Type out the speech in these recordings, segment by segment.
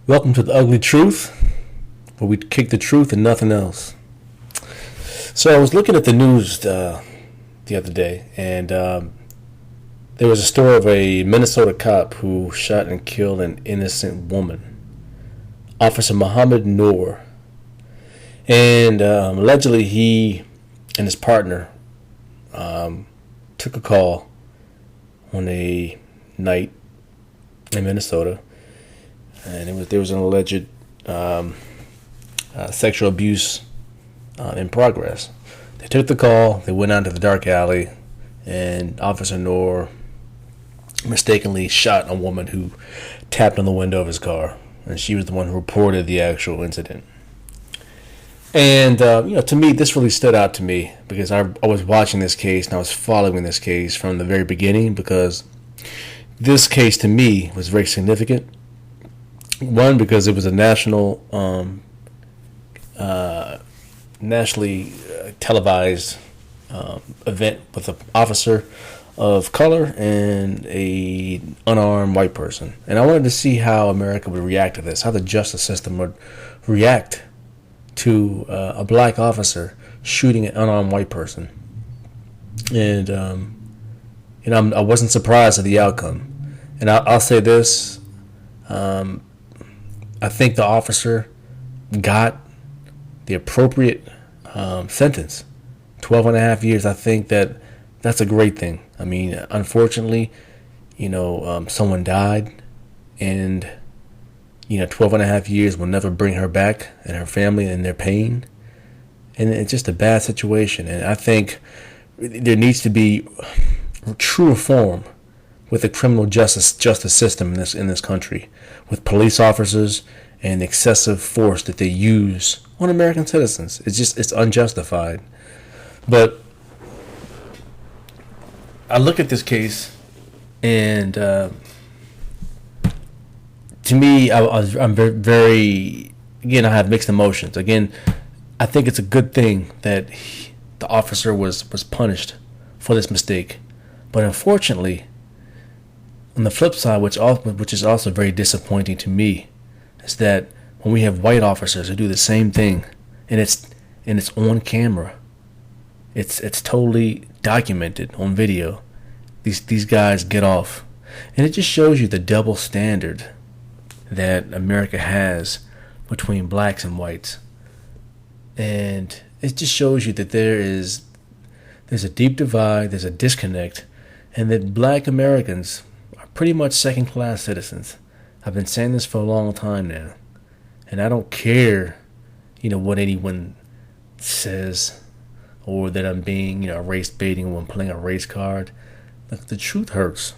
Welcome to the ugly truth, where we kick the truth and nothing else. So I was looking at the news the other day, and there was a story of a Minnesota cop who shot and killed an innocent woman, Officer Muhammad Noor. And allegedly he and his partner took a call on a night in Minnesota, and there was an alleged sexual abuse in progress. They took the call. They went out to the dark alley, and Officer Noor mistakenly shot a woman who tapped on the window of his car, and she was the one who reported the actual incident. And to me, this really stood out to me because I was watching this case and I was following this case from the very beginning, because this case to me was very significant. One, because it was a nationally televised event with an officer of color and a unarmed white person, and I wanted to see how America would react to this, how the justice system would react to a black officer shooting an unarmed white person. And I wasn't surprised at the outcome. And I'll say this: I think the officer got the appropriate sentence, 12 and a half years. I think that's a great thing. I mean, unfortunately, someone died, and 12 and a half years will never bring her back and her family and their pain. And it's just a bad situation. And I think there needs to be true reform with the criminal justice system in this country, with police officers and excessive force that they use on American citizens. It's unjustified. But I look at this case, and to me, I'm very, again, I have mixed emotions. Again, I think it's a good thing that the officer was punished for this mistake. But unfortunately, on the flip side, which is also very disappointing to me, is that when we have white officers who do the same thing, and it's on camera, it's totally documented on video, these guys get off, and it just shows you the double standard that America has between blacks and whites. And it just shows you that there's a deep divide, there's a disconnect, and that black Americans are pretty much second-class citizens. I've been saying this for a long time now, and I don't care, what anyone says, or that I'm being, race baiting when playing a race card. Look, the truth hurts,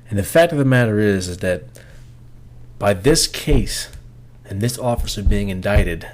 and the fact of the matter is that by this case, and this officer being indicted,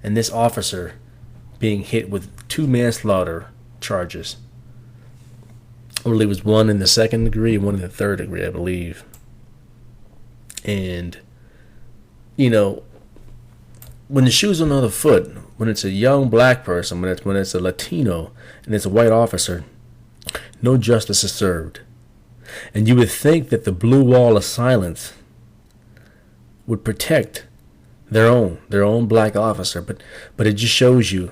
and this officer being hit with 2 manslaughter charges, I believe it was one in the 2nd degree and one in the 3rd degree, I believe. And, when the shoe's on the other foot, when it's a young black person, when it's a Latino, and it's a white officer, no justice is served. And you would think that the blue wall of silence would protect their own black officer, but it just shows you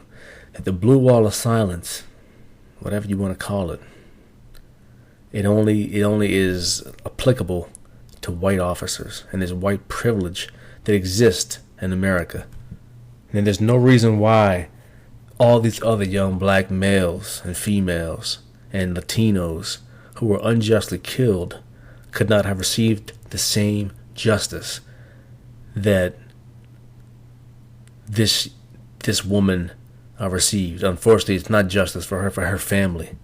that the blue wall of silence, whatever you want to call it, it only is applicable to white officers, and there's white privilege that exists in America. And there's no reason why all these other young black males and females and Latinos who were unjustly killed could not have received the same justice that this woman received. Unfortunately, it's not justice for her family.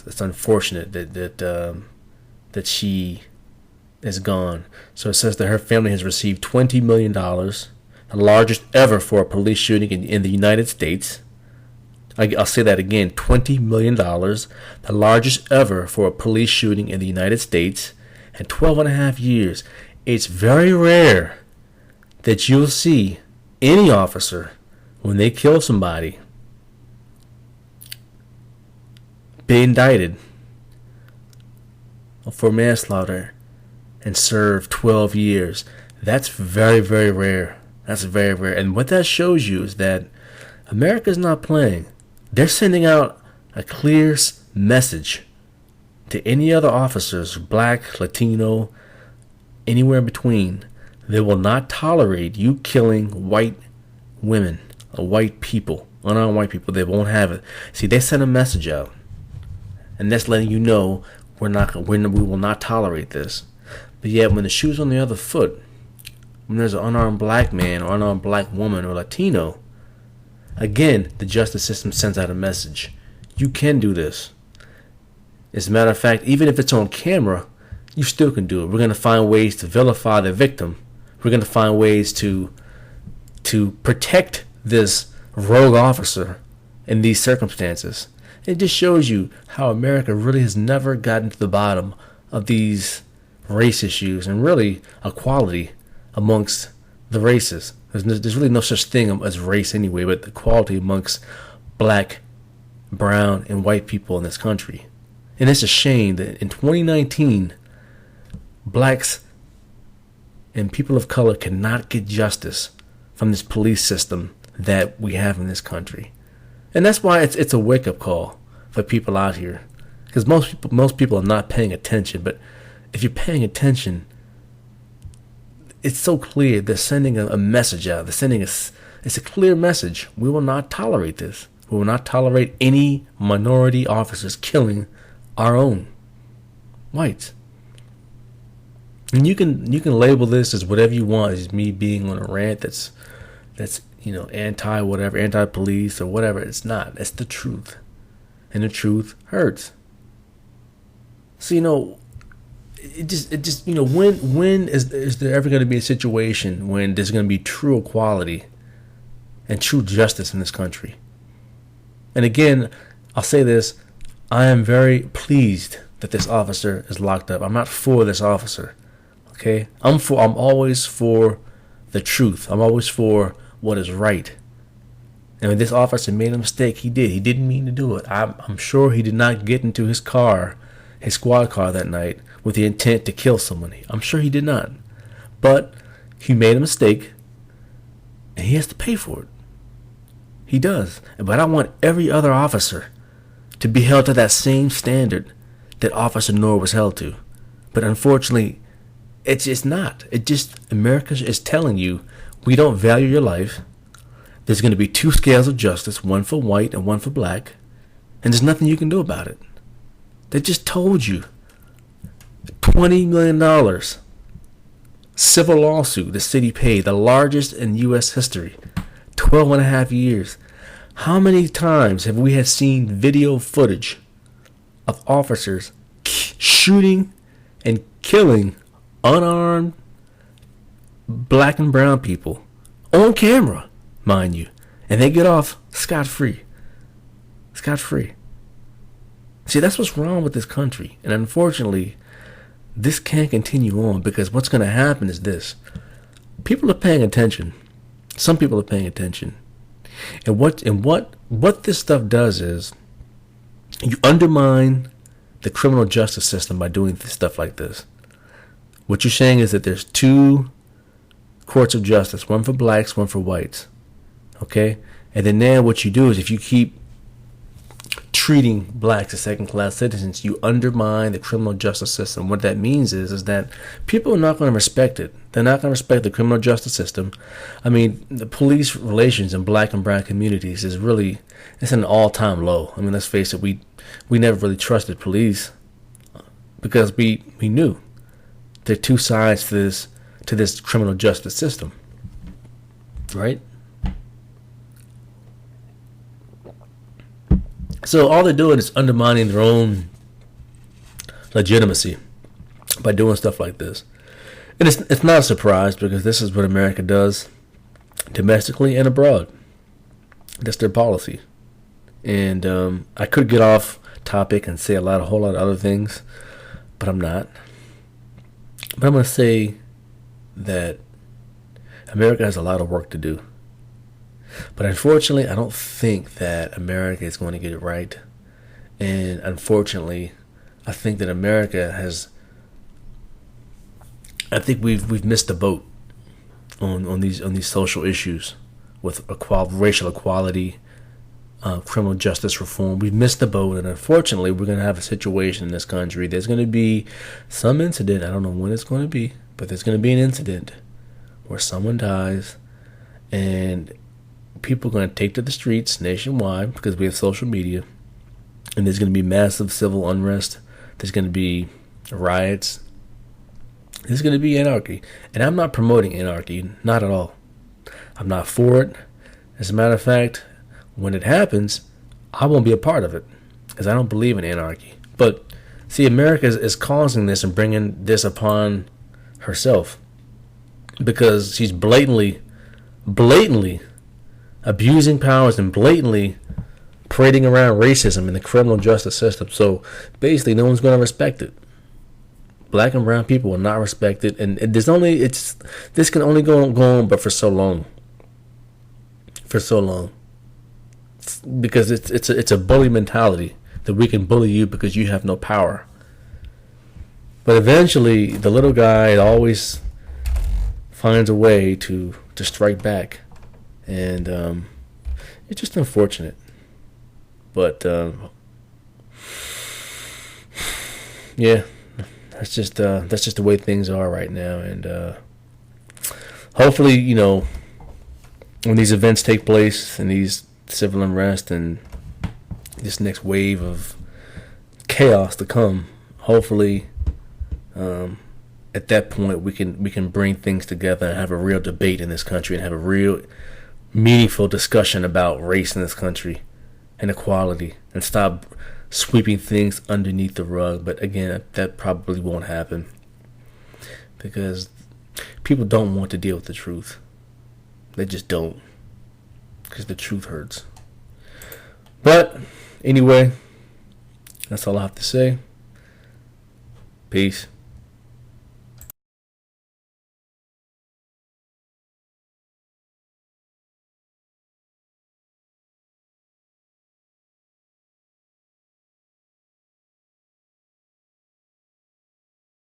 It's unfortunate that she is gone. So it says that her family has received $20 million, the largest ever for a police shooting in the United States. I'll say that again, $20 million, the largest ever for a police shooting in the United States, and 12 and a half years. It's very rare that you'll see any officer, when they kill somebody, be indicted for manslaughter and serve 12 years. That's very, very rare. That's very rare. And what that shows you is that America's not playing. They're sending out a clear message to any other officers, black, Latino, anywhere in between. They will not tolerate you killing white women or white people, unarmed white people. They won't have it. See, they send a message out, and that's letting you know we will not tolerate this. But yet, when the shoe's on the other foot, when there's an unarmed black man or unarmed black woman or Latino, again, the justice system sends out a message. You can do this. As a matter of fact, even if it's on camera, you still can do it. We're going to find ways to vilify the victim. We're going to find ways to protect this rogue officer in these circumstances. It just shows you how America really has never gotten to the bottom of these race issues and really equality amongst the races. There's really no such thing as race anyway, but equality amongst black, brown, and white people in this country. And it's a shame that in 2019, blacks and people of color cannot get justice from this police system that we have in this country. And that's why it's a wake-up call for people out here. Because most people are not paying attention. But if you're paying attention, it's so clear. They're sending a message out. It's a clear message. We will not tolerate this. We will not tolerate any minority officers killing our own whites. And you can label this as whatever you want, as me being on a rant that's anti-police or whatever. It's not. It's the truth. And the truth hurts. So it just when is there ever going to be a situation when there's going to be true equality and true justice in this country? And again, I'll say this, I am very pleased that this officer is locked up. I'm not for this officer. Okay? I'm always for the truth. I'm always for what is right. And when this officer made a mistake, he did. He didn't mean to do it. I'm sure he did not get into his squad car that night with the intent to kill somebody. I'm sure he did not. But he made a mistake, and he has to pay for it. He does. But I want every other officer to be held to that same standard that Officer Noor was held to. But unfortunately, it's just not. America is telling you, we don't value your life. There's going to be two scales of justice, one for white and one for black. And there's nothing you can do about it. They just told you. $20 million civil lawsuit the city paid, the largest in U.S. history. 12 and a half years. How many times have we seen video footage of officers shooting and killing unarmed black and brown people on camera, mind you, and they get off scot-free? Scot-free. See, that's what's wrong with this country. And unfortunately, this can't continue on, because what's going to happen is this. People are paying attention. Some people are paying attention. And what this stuff does is you undermine the criminal justice system by doing stuff like this. What you're saying is that there's two courts of justice, one for blacks, one for whites. Okay? And then now what you do is, if you keep treating blacks as second-class citizens, you undermine the criminal justice system. What that means is that people are not going to respect it. They're not going to respect the criminal justice system. I mean, the police relations in black and brown communities it's an all-time low. I mean, let's face it, we never really trusted police because we knew there are two sides to this criminal justice system, right? So all they're doing is undermining their own legitimacy by doing stuff like this. And it's not a surprise, because this is what America does domestically and abroad. That's their policy. And I could get off topic and say a whole lot of other things, but I'm not. But I'm going to say that America has a lot of work to do. But unfortunately, I don't think that America is going to get it right. And unfortunately, I think that America has I think we've missed the boat on these social issues with racial equality, criminal justice reform. We've missed the boat, and unfortunately, we're going to have a situation in this country. There's going to be some incident. I don't know when it's going to be, but there's going to be an incident where someone dies, and people are going to take to the streets nationwide because we have social media, and there's going to be massive civil unrest. There's going to be riots. There's going to be anarchy. And I'm not promoting anarchy, not at all. I'm not for it. As a matter of fact, when it happens, I won't be a part of it because I don't believe in anarchy. But see, America is causing this and bringing this upon herself because she's blatantly abusing powers and blatantly parading around racism in the criminal justice system. So basically, no one's going to respect it. Black and brown people will not respect it, and this can only go on, but for so long. Because it's a bully mentality that we can bully you because you have no power. But eventually, the little guy always finds a way to strike back, and it's just unfortunate. But yeah, that's just the way things are right now, and hopefully, when these events take place and these civil unrest and this next wave of chaos to come, hopefully, at that point we can bring things together and have a real debate in this country and have a real meaningful discussion about race in this country and equality, and stop sweeping things underneath the rug. But again, that probably won't happen because people don't want to deal with the truth. They just don't, because the truth hurts. But anyway, that's all I have to say. Peace.